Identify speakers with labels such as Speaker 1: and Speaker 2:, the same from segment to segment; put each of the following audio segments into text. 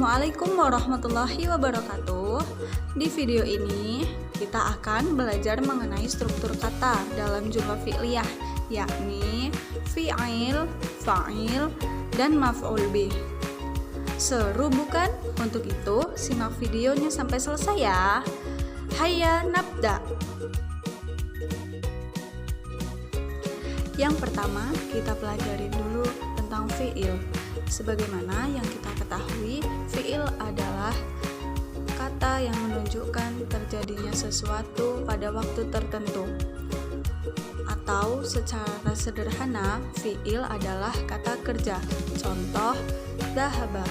Speaker 1: Assalamualaikum warahmatullahi wabarakatuh. Di video ini kita akan belajar mengenai struktur kata dalam jumlah fi'liyah, yakni fi'il, fa'il, dan maf'ul bih. Seru bukan? Untuk itu simak videonya sampai selesai ya. Hayya nabda. Yang pertama kita pelajari dulu tentang fi'il. Sebagaimana yang kita ketahui, fi'il adalah kata yang menunjukkan terjadinya sesuatu pada waktu tertentu. Atau secara sederhana, fi'il adalah kata kerja. Contoh, dhahaba,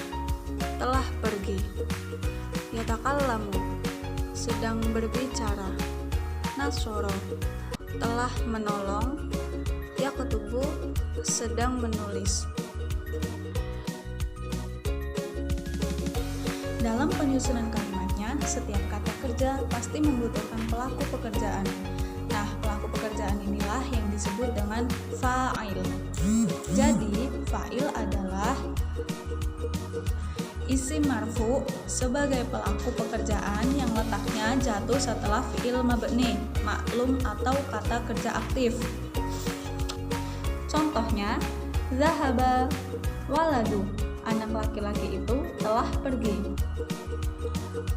Speaker 1: telah pergi. Yatakallamu, sedang berbicara. Nasoro, telah menolong. Yaktubu, sedang menulis. Dalam penyusunan kalimatnya, setiap kata kerja pasti membutuhkan pelaku pekerjaan. Nah, pelaku pekerjaan inilah yang disebut dengan fa'il. Jadi, fa'il adalah isim marfu sebagai pelaku pekerjaan yang letaknya jatuh setelah fi'il mabni, maklum atau kata kerja aktif. Contohnya, zahaba waladu, anak laki-laki itu telah pergi.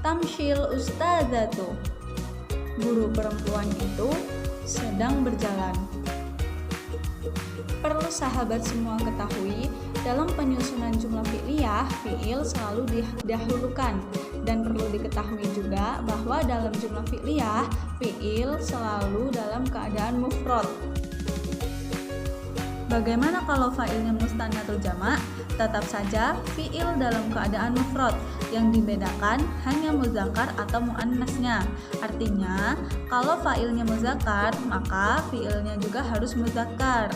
Speaker 1: Tamshil ustadzatu, guru perempuan itu sedang berjalan. Perlu sahabat semua ketahui, dalam penyusunan jumlah fi'liyah, fi'il selalu didahulukan. Dan perlu diketahui juga bahwa dalam jumlah fi'liyah, fi'il selalu dalam keadaan mufrad. Bagaimana kalau fa'ilnya mustanna atau jamak? Tetap saja fi'il dalam keadaan mufrad, yang dibedakan hanya muzakkar atau muannasnya. Artinya, kalau fa'ilnya muzakkar, maka fi'ilnya juga harus muzakkar.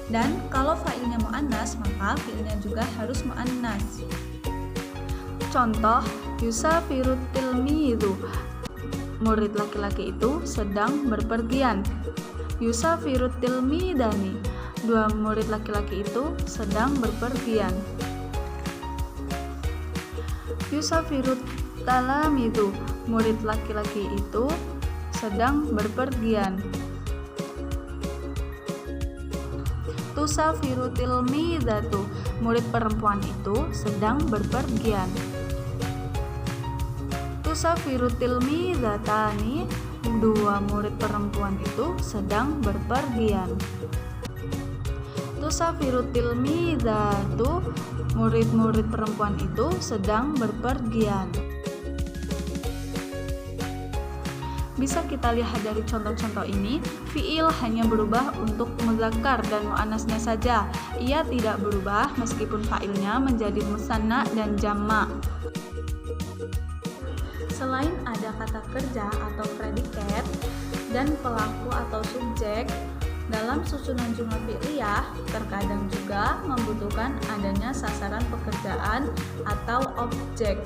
Speaker 1: Dan kalau fa'ilnya muannas, maka fi'ilnya juga harus muannas. Contoh, yusafiru tilmidhu, murid laki-laki itu sedang berpergian. Yusafiru tilmidani, dua murid laki-laki itu sedang berpergian. Yusafiru talamidu, murid laki-laki itu sedang berpergian. Tusafiru tilmidatu, murid perempuan itu sedang berpergian. Tusafiru tilmidatani, dua murid perempuan itu sedang berpergian. Tusafiru tilmidatu, murid-murid perempuan itu sedang berpergian. Bisa kita lihat dari contoh-contoh ini, fi'il hanya berubah untuk muzakkar dan muannasnya saja. Ia tidak berubah meskipun fa'ilnya menjadi musanna dan jamak. Selain ada kata kerja atau predikat dan pelaku atau subjek, dalam susunan jumlah fi'liyah terkadang juga membutuhkan adanya sasaran pekerjaan atau objek.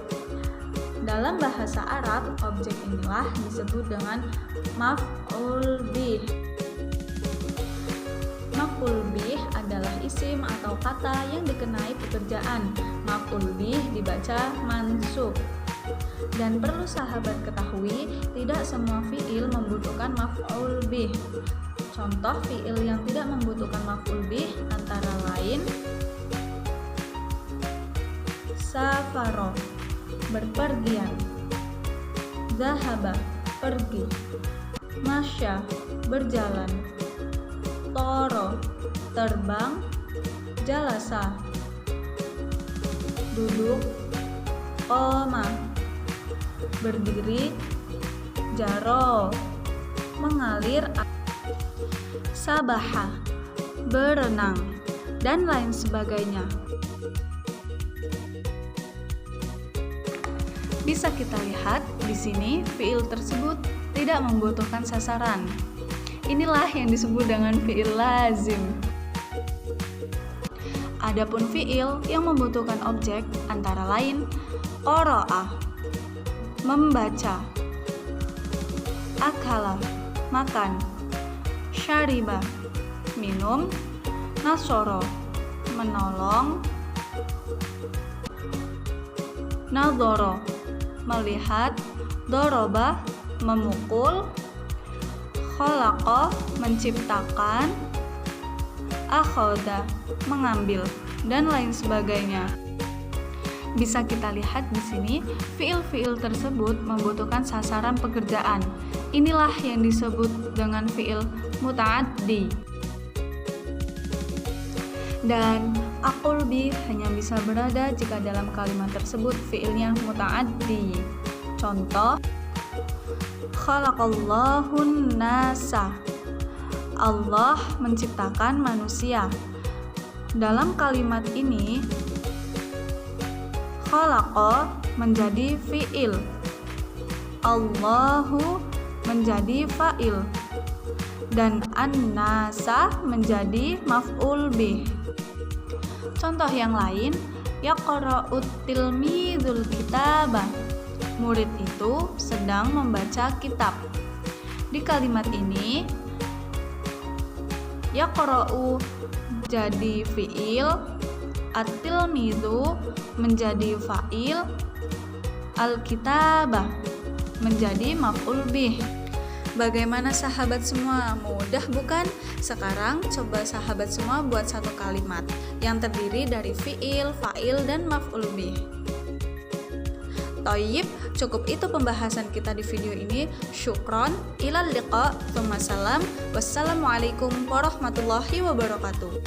Speaker 1: Dalam bahasa Arab, objek inilah disebut dengan maf'ul bih. Maf'ul bih adalah isim atau kata yang dikenai pekerjaan. Maf'ul bih dibaca mansub. Dan perlu sahabat ketahui, tidak semua fi'il membutuhkan maf'ul bih. Contoh fi'il yang tidak membutuhkan maf'ul bih antara lain safaro, berpergian. Zahaba, pergi. Masya, berjalan. Toro, terbang. Jalasa, duduk. Qoma, berdiri. Jaro, mengalir. Sabaha, berenang, dan lain sebagainya. Bisa kita lihat di sini fi'il tersebut tidak membutuhkan sasaran. Inilah yang disebut dengan fi'il lazim. Adapun fi'il yang membutuhkan objek antara lain qara'a, membaca. Akala, makan. Syariba, minum. Nasoro, menolong. nadhara, melihat, doroba, memukul, khalaqa, menciptakan, akhadha, mengambil, dan lain sebagainya. Bisa kita lihat di sini, fiil-fiil tersebut membutuhkan sasaran pekerjaan. Inilah yang disebut dengan fiil muta'addi. Dan aqul bi hanya bisa berada jika dalam kalimat tersebut fiilnya muta'addi. Contoh, khalaqallahun nasa, Allah menciptakan manusia. Dalam kalimat ini khalaqa menjadi fiil, Allahu menjadi fa'il, dan an-nasa menjadi maf'ul bih. Contoh yang lain, yaqra'ut tilmidul kitaba, murid itu sedang membaca kitab. Di kalimat ini yaqra'u jadi fiil, at-tilmidhu menjadi fa'il, al-kitabah menjadi maf'ul bih. Bagaimana sahabat semua? Mudah bukan? Sekarang coba sahabat semua buat satu kalimat yang terdiri dari fi'il, fa'il, dan maf'ul bih. Thayyib, cukup itu pembahasan kita di video ini. Syukron, ilal liqa, tsumma salam. Wassalamualaikum warahmatullahi wabarakatuh.